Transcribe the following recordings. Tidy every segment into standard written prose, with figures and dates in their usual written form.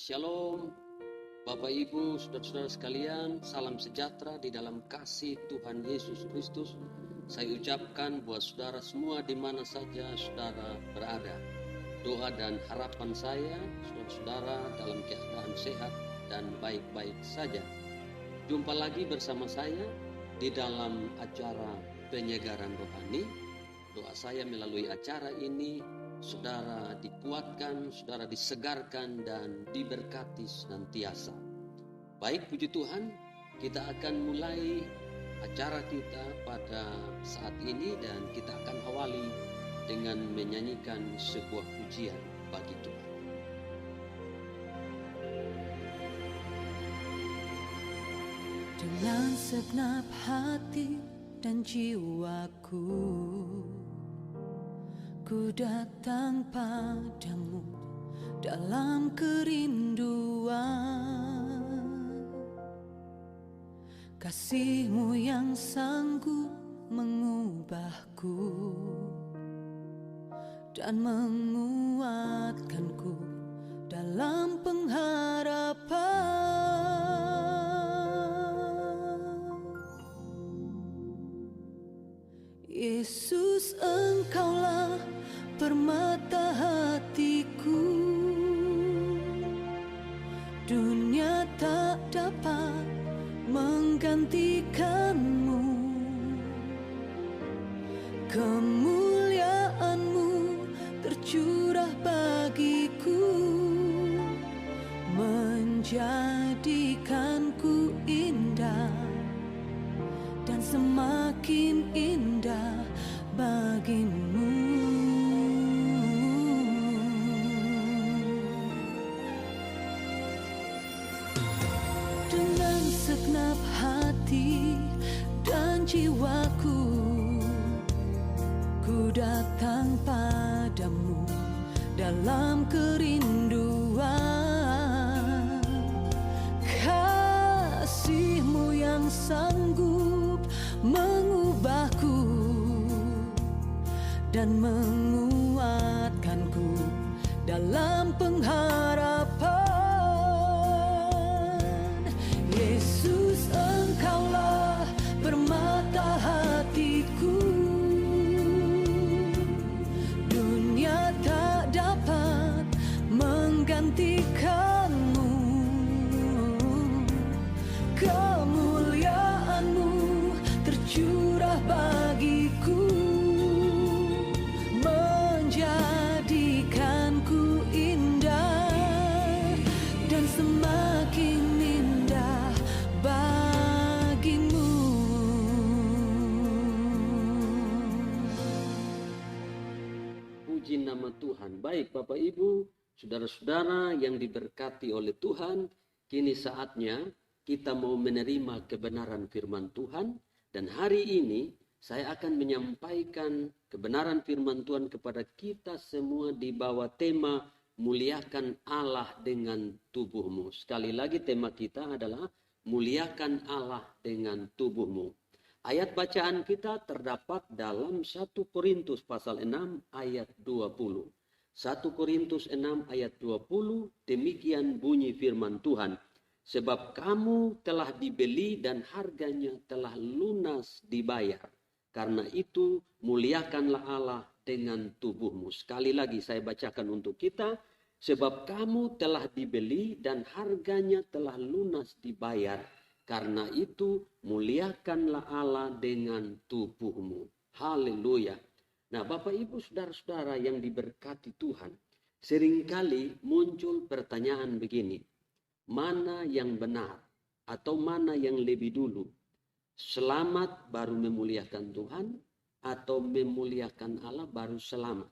Shalom, Bapak Ibu, saudara-saudara sekalian, salam sejahtera di dalam kasih Tuhan Yesus Kristus. Saya ucapkan buat saudara semua di mana saja saudara berada. Doa dan harapan saya, saudara-saudara dalam keadaan sehat dan baik-baik saja. Jumpa lagi bersama saya di dalam acara penyegaran rohani. Doa saya melalui acara ini, saudara dikuatkan, saudara disegarkan dan diberkati senantiasa. Baik, puji Tuhan, kita akan mulai acara kita pada saat ini dan kita akan awali dengan menyanyikan sebuah pujian bagi Tuhan. Dengan segenap hati dan jiwaku, ku datang padamu dalam kerinduan. Kasih-Mu yang sanggup mengubahku dan menguatkanku dalam pengharapan. Yesus, Engkaulah permata hatiku. Dunia tak dapat menggantikan-Mu. Kemuliaan-Mu tercurah bagiku, menjadikanku indah dan semakin indah bagimu. Dengan segenap hati dan jiwaku, ku datang padamu dalam kerinduan. Kasih-Mu yang sanggup mengubahku dan menguatkanku dalam pengharapan. Yesus, Engkaulah permata hatiku. Dunia tak dapat menggantikan-Mu. Kemuliaan-Mu tercurah bagiku, menjadikanku indah dan semakin indah bagimu. Puji nama Tuhan. Baik Bapak Ibu, saudara-saudara yang diberkati oleh Tuhan, kini saatnya kita mau menerima kebenaran firman Tuhan. Dan hari ini saya akan menyampaikan kebenaran firman Tuhan kepada kita semua di bawah tema muliakan Allah dengan tubuhmu. Sekali lagi tema kita adalah muliakan Allah dengan tubuhmu. Ayat bacaan kita terdapat dalam 1 Korintus pasal 6 ayat 20. 1 Korintus 6 ayat 20, demikian bunyi firman Tuhan. Sebab kamu telah dibeli dan harganya telah lunas dibayar. Karena itu muliakanlah Allah dengan tubuhmu. Sekali lagi saya bacakan untuk kita. Sebab kamu telah dibeli dan harganya telah lunas dibayar. Karena itu muliakanlah Allah dengan tubuhmu. Haleluya. Nah Bapak Ibu saudara-saudara yang diberkati Tuhan. Seringkali muncul pertanyaan begini. Mana yang benar atau mana yang lebih dulu? Selamat baru memuliakan Tuhan atau memuliakan Allah baru selamat?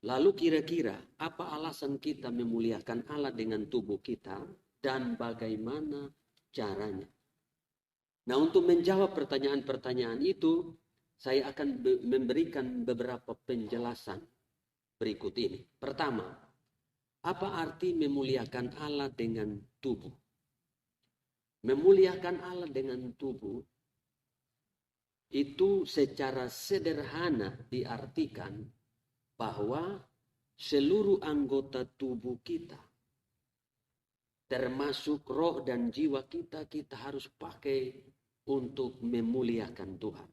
Lalu kira-kira apa alasan kita memuliakan Allah dengan tubuh kita dan bagaimana caranya? Nah, untuk menjawab pertanyaan-pertanyaan itu, saya akan memberikan beberapa penjelasan berikut ini. Pertama, apa arti memuliakan Allah dengan tubuh? Memuliakan Allah dengan tubuh itu secara sederhana diartikan bahwa seluruh anggota tubuh kita termasuk roh dan jiwa kita, kita harus pakai untuk memuliakan Tuhan.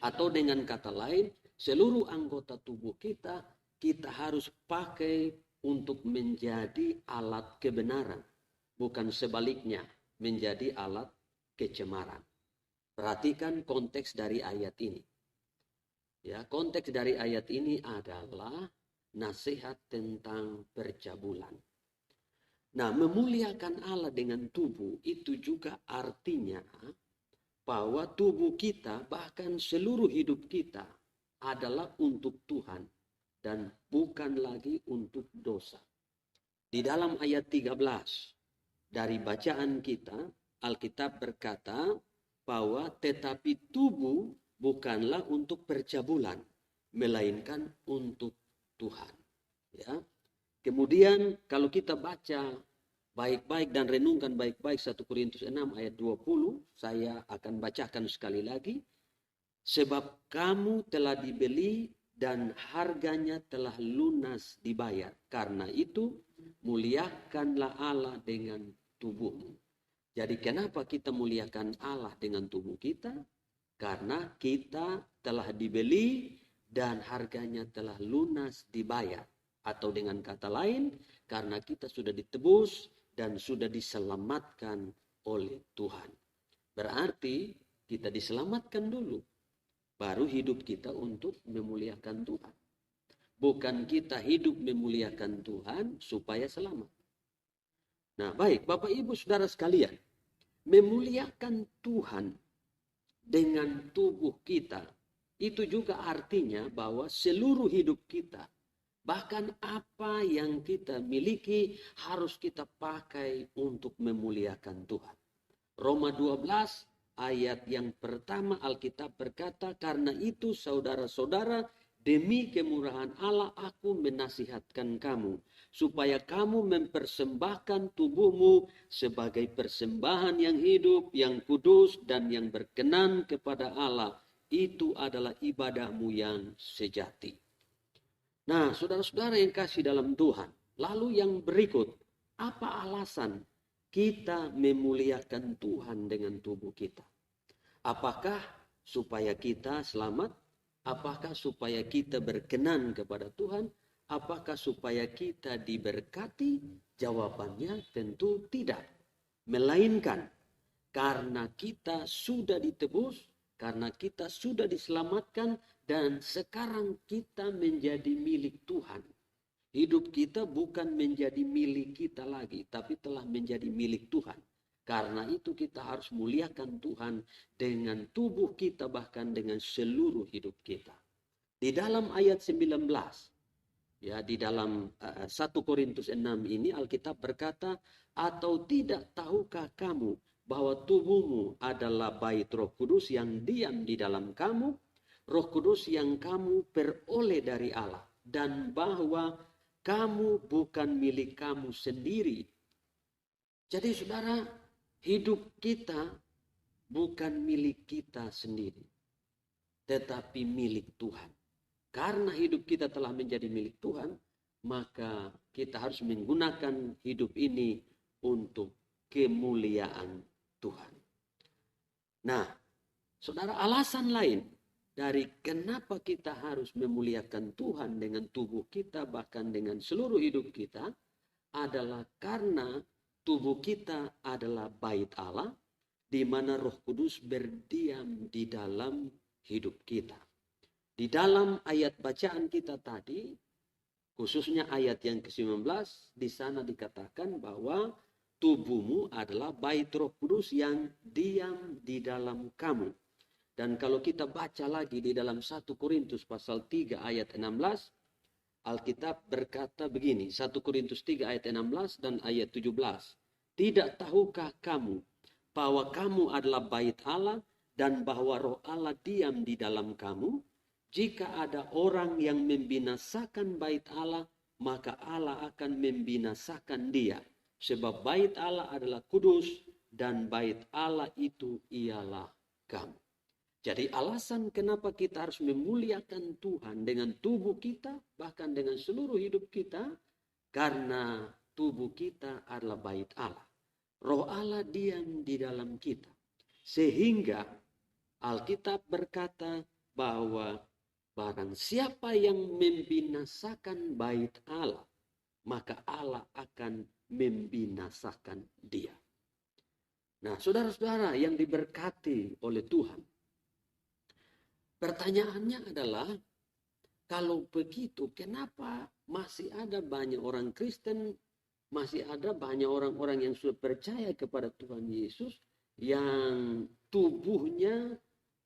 Atau dengan kata lain, seluruh anggota tubuh kita, kita harus pakai untuk menjadi alat kebenaran. Bukan sebaliknya, menjadi alat kecemaran. Perhatikan konteks dari ayat ini. Ya, konteks dari ayat ini adalah nasihat tentang percabulan. Nah, memuliakan Allah dengan tubuh itu juga artinya bahwa tubuh kita, bahkan seluruh hidup kita adalah untuk Tuhan dan bukan lagi untuk dosa. Di dalam ayat 13 dari bacaan kita, Alkitab berkata bahwa tetapi tubuh bukanlah untuk percabulan, melainkan untuk Tuhan. Ya. Kemudian kalau kita baca baik-baik dan renungkan baik-baik 1 Korintus 6 ayat 20, saya akan bacakan sekali lagi. Sebab kamu telah dibeli dan harganya telah lunas dibayar. Karena itu muliakanlah Allah dengan tubuhmu. Jadi kenapa kita muliakan Allah dengan tubuh kita? Karena kita telah dibeli dan harganya telah lunas dibayar. Atau dengan kata lain, karena kita sudah ditebus dan sudah diselamatkan oleh Tuhan. Berarti kita diselamatkan dulu, baru hidup kita untuk memuliakan Tuhan. Bukan kita hidup memuliakan Tuhan supaya selamat. Nah, baik, Bapak Ibu Saudara sekalian, memuliakan Tuhan dengan tubuh kita, itu juga artinya bahwa seluruh hidup kita, bahkan apa yang kita miliki harus kita pakai untuk memuliakan Tuhan. Roma 12 ayat yang pertama Alkitab berkata, karena itu saudara-saudara, demi kemurahan Allah aku menasihatkan kamu, supaya kamu mempersembahkan tubuhmu sebagai persembahan yang hidup, yang kudus, dan yang berkenan kepada Allah. Itu adalah ibadahmu yang sejati. Nah, saudara-saudara yang kasih dalam Tuhan, lalu yang berikut, apa alasan kita memuliakan Tuhan dengan tubuh kita? Apakah supaya kita selamat? Apakah supaya kita berkenan kepada Tuhan? Apakah supaya kita diberkati? Jawabannya tentu tidak. Melainkan karena kita sudah ditebus, karena kita sudah diselamatkan, dan sekarang kita menjadi milik Tuhan. Hidup kita bukan menjadi milik kita lagi, tapi telah menjadi milik Tuhan. Karena itu kita harus muliakan Tuhan dengan tubuh kita, bahkan dengan seluruh hidup kita. Di dalam ayat 19, ya, di dalam 1 Korintus 6 ini Alkitab berkata, atau tidak tahukah kamu bahwa tubuhmu adalah bait Roh Kudus yang diam di dalam kamu, Roh Kudus yang kamu peroleh dari Allah, dan bahwa kamu bukan milik kamu sendiri. Jadi saudara, hidup kita bukan milik kita sendiri, tetapi milik Tuhan. Karena hidup kita telah menjadi milik Tuhan, maka kita harus menggunakan hidup ini untuk kemuliaan Tuhan. Nah, saudara, alasan lain dari kenapa kita harus memuliakan Tuhan dengan tubuh kita, bahkan dengan seluruh hidup kita, adalah karena tubuh kita adalah bait Allah, di mana Roh Kudus berdiam di dalam hidup kita. Di dalam ayat bacaan kita tadi, khususnya ayat yang ke-19, di sana dikatakan bahwa tubuhmu adalah bait Roh Kudus yang diam di dalam kamu. Dan kalau kita baca lagi di dalam 1 Korintus pasal 3 ayat 16, Alkitab berkata begini, 1 Korintus 3 ayat 16 dan ayat 17. Tidak tahukah kamu bahwa kamu adalah bait Allah dan bahwa Roh Allah diam di dalam kamu? Jika ada orang yang membinasakan bait Allah, maka Allah akan membinasakan dia. Sebab bait Allah adalah kudus dan bait Allah itu ialah kamu. Jadi alasan kenapa kita harus memuliakan Tuhan dengan tubuh kita, bahkan dengan seluruh hidup kita, karena tubuh kita adalah bait Allah. Roh Allah diam di dalam kita. Sehingga Alkitab berkata bahwa barang siapa yang membinasakan bait Allah, maka Allah akan membinasakan dia. Nah, saudara-saudara yang diberkati oleh Tuhan, pertanyaannya adalah, kalau begitu, kenapa masih ada banyak orang Kristen, masih ada banyak orang-orang yang sudah percaya kepada Tuhan Yesus, yang tubuhnya,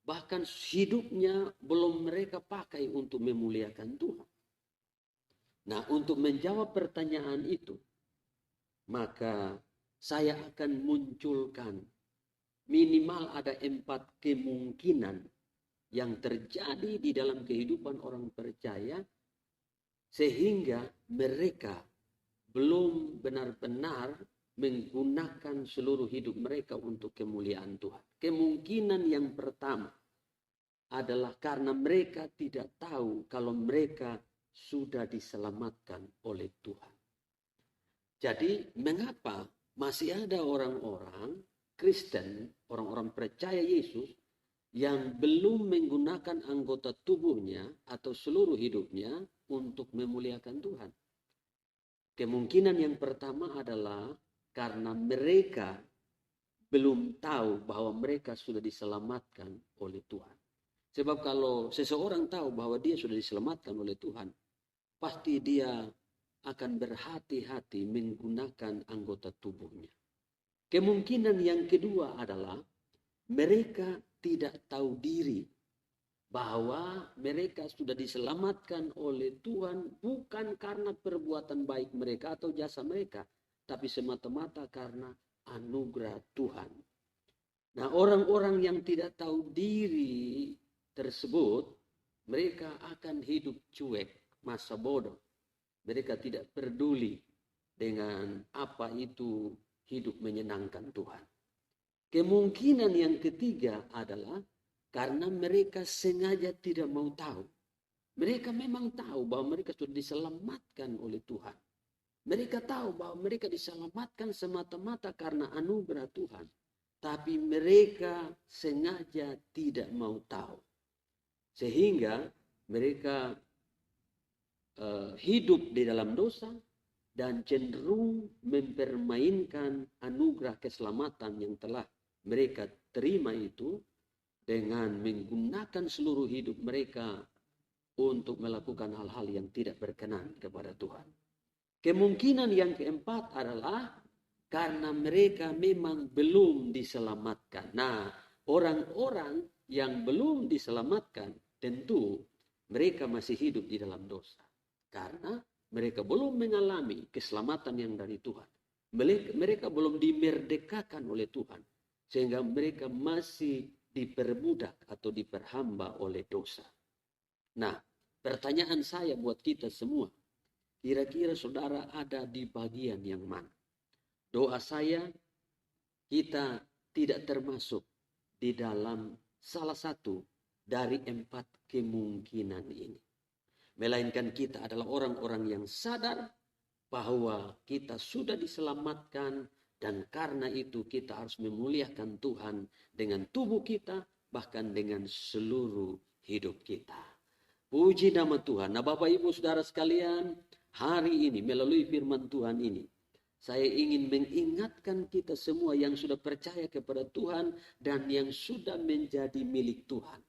bahkan hidupnya belum mereka pakai untuk memuliakan Tuhan? Nah, untuk menjawab pertanyaan itu, maka saya akan munculkan minimal ada 4 kemungkinan yang terjadi di dalam kehidupan orang percaya, sehingga mereka belum benar-benar menggunakan seluruh hidup mereka untuk kemuliaan Tuhan. Kemungkinan yang pertama adalah karena mereka tidak tahu kalau mereka sudah diselamatkan oleh Tuhan. Jadi mengapa masih ada orang-orang Kristen, orang-orang percaya Yesus, yang belum menggunakan anggota tubuhnya atau seluruh hidupnya untuk memuliakan Tuhan? Kemungkinan yang pertama adalah karena mereka belum tahu bahwa mereka sudah diselamatkan oleh Tuhan. Sebab kalau seseorang tahu bahwa dia sudah diselamatkan oleh Tuhan, pasti dia akan berhati-hati menggunakan anggota tubuhnya. Kemungkinan yang kedua adalah mereka tidak tahu diri bahwa mereka sudah diselamatkan oleh Tuhan bukan karena perbuatan baik mereka atau jasa mereka, tapi semata-mata karena anugerah Tuhan. Nah, orang-orang yang tidak tahu diri tersebut, mereka akan hidup cuek, masa bodoh. Mereka tidak peduli dengan apa itu hidup menyenangkan Tuhan. Kemungkinan yang ketiga adalah karena mereka sengaja tidak mau tahu. Mereka memang tahu bahwa mereka sudah diselamatkan oleh Tuhan. Mereka tahu bahwa mereka diselamatkan semata-mata karena anugerah Tuhan. Tapi mereka sengaja tidak mau tahu. Sehingga mereka hidup di dalam dosa dan cenderung mempermainkan anugerah keselamatan yang telah mereka terima itu dengan menggunakan seluruh hidup mereka untuk melakukan hal-hal yang tidak berkenan kepada Tuhan. Kemungkinan yang keempat adalah karena mereka memang belum diselamatkan. Nah, orang-orang yang belum diselamatkan tentu mereka masih hidup di dalam dosa. Karena mereka belum mengalami keselamatan yang dari Tuhan. Mereka belum dimerdekakan oleh Tuhan. Sehingga mereka masih diperbudak atau diperhamba oleh dosa. Nah, pertanyaan saya buat kita semua. Kira-kira saudara ada di bagian yang mana? Doa saya, kita tidak termasuk di dalam salah satu dari 4 kemungkinan ini. Melainkan kita adalah orang-orang yang sadar bahwa kita sudah diselamatkan dan karena itu kita harus memuliakan Tuhan dengan tubuh kita, bahkan dengan seluruh hidup kita. Puji nama Tuhan. Nah, Bapak Ibu Saudara sekalian, hari ini melalui firman Tuhan ini, saya ingin mengingatkan kita semua yang sudah percaya kepada Tuhan dan yang sudah menjadi milik Tuhan,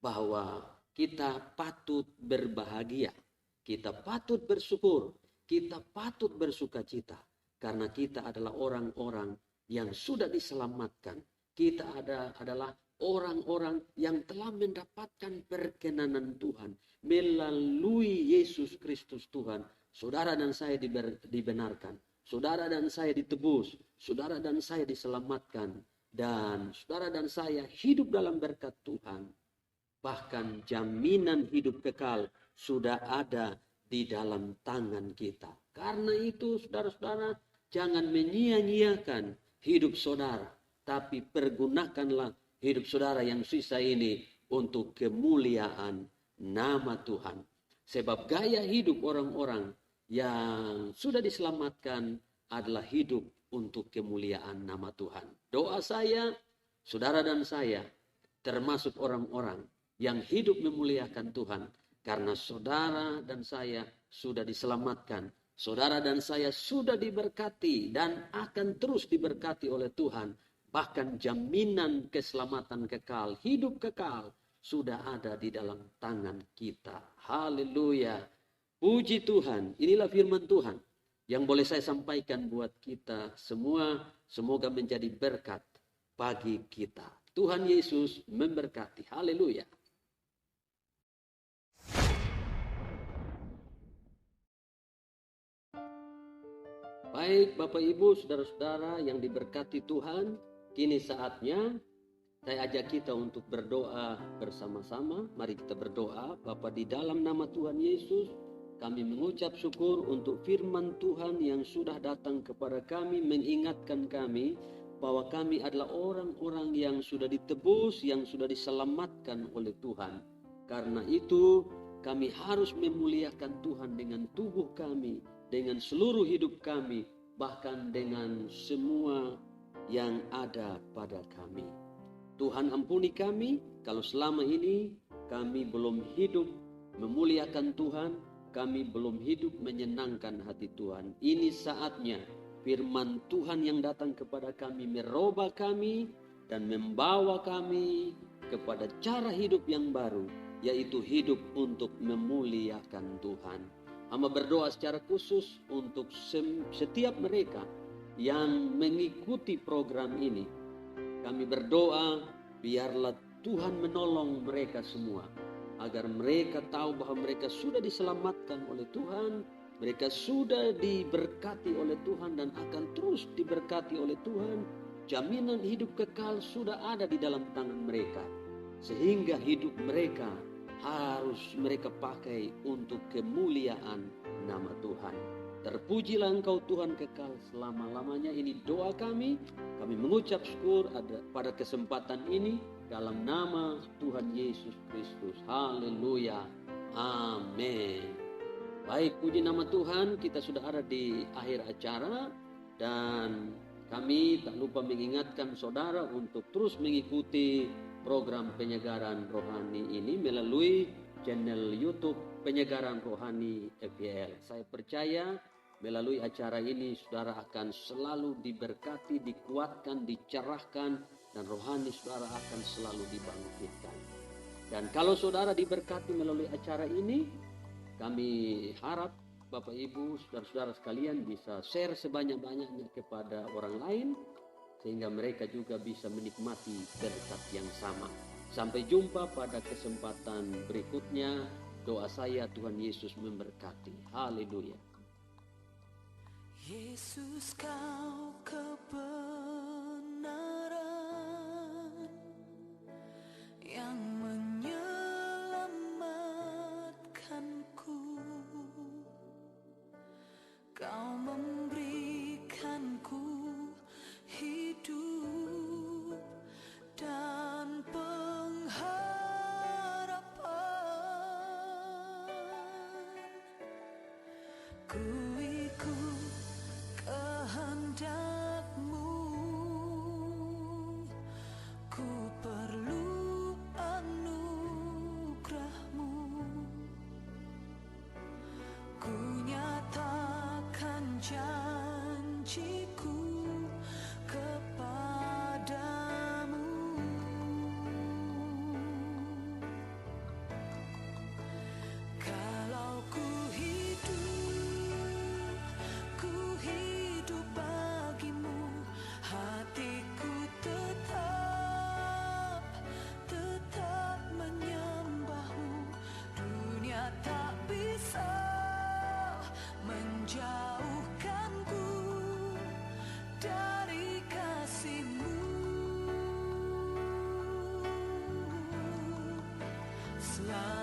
bahwa kita patut berbahagia, kita patut bersyukur, kita patut bersukacita. Karena kita adalah orang-orang yang sudah diselamatkan. Kita adalah orang-orang yang telah mendapatkan perkenanan Tuhan. Melalui Yesus Kristus Tuhan, saudara dan saya dibenarkan. Saudara dan saya ditebus. Saudara dan saya diselamatkan. Dan saudara dan saya hidup dalam berkat Tuhan. Bahkan jaminan hidup kekal sudah ada di dalam tangan kita. Karena itu saudara-saudara, jangan menyia-nyiakan hidup saudara. Tapi pergunakanlah hidup saudara yang sisa ini untuk kemuliaan nama Tuhan. Sebab gaya hidup orang-orang yang sudah diselamatkan adalah hidup untuk kemuliaan nama Tuhan. Doa saya, saudara dan saya, termasuk orang-orang yang hidup memuliakan Tuhan. Karena saudara dan saya sudah diselamatkan. Saudara dan saya sudah diberkati dan akan terus diberkati oleh Tuhan. Bahkan jaminan keselamatan kekal, hidup kekal sudah ada di dalam tangan kita. Haleluya. Puji Tuhan. Inilah firman Tuhan yang boleh saya sampaikan buat kita semua. Semoga menjadi berkat bagi kita. Tuhan Yesus memberkati. Haleluya. Baik Bapak Ibu, saudara-saudara yang diberkati Tuhan, kini saatnya saya ajak kita untuk berdoa bersama-sama. Mari kita berdoa. Bapa, di dalam nama Tuhan Yesus, kami mengucap syukur untuk firman Tuhan yang sudah datang kepada kami, mengingatkan kami bahwa kami adalah orang-orang yang sudah ditebus, yang sudah diselamatkan oleh Tuhan. Karena itu, kami harus memuliakan Tuhan dengan tubuh kami, dengan seluruh hidup kami, bahkan dengan semua yang ada pada kami. Tuhan ampuni kami kalau selama ini kami belum hidup memuliakan Tuhan, kami belum hidup menyenangkan hati Tuhan. Ini saatnya firman Tuhan yang datang kepada kami merubah kami dan membawa kami kepada cara hidup yang baru, yaitu hidup untuk memuliakan Tuhan. Hamba berdoa secara khusus untuk setiap mereka yang mengikuti program ini. Kami berdoa biarlah Tuhan menolong mereka semua, agar mereka tahu bahwa mereka sudah diselamatkan oleh Tuhan, mereka sudah diberkati oleh Tuhan dan akan terus diberkati oleh Tuhan. Jaminan hidup kekal sudah ada di dalam tangan mereka, sehingga hidup mereka harus mereka pakai untuk kemuliaan nama Tuhan. Terpujilah Engkau Tuhan kekal selama-lamanya. Ini doa kami. Kami mengucap syukur pada kesempatan ini dalam nama Tuhan Yesus Kristus. Haleluya. Amin. Baik, puji nama Tuhan. Kita sudah ada di akhir acara dan kami tak lupa mengingatkan saudara untuk terus mengikuti program penyegaran rohani ini melalui channel YouTube Penyegaran Rohani FYL. Saya percaya melalui acara ini saudara akan selalu diberkati, dikuatkan, dicerahkan, dan rohani saudara akan selalu dibangkitkan. Dan kalau saudara diberkati melalui acara ini, kami harap Bapak Ibu, saudara-saudara sekalian bisa share sebanyak-banyaknya kepada orang lain, sehingga mereka juga bisa menikmati berkat yang sama. Sampai jumpa pada kesempatan berikutnya. Doa saya Tuhan Yesus memberkati. Haleluya. Yesus, Kau kebenaran yang menyelamatkanku. Kau memberikanku hidup dan pengharapan. Ku ikut kehendak-Mu, ku perlu anugerah-Mu. Ku nyatakan janji-Ku kepadamu. Kalau ku hidup bagi-Mu, hatiku tetap menyembah-Mu. Dunia tak bisa menjauhkanku dari kasih-Mu. Selalu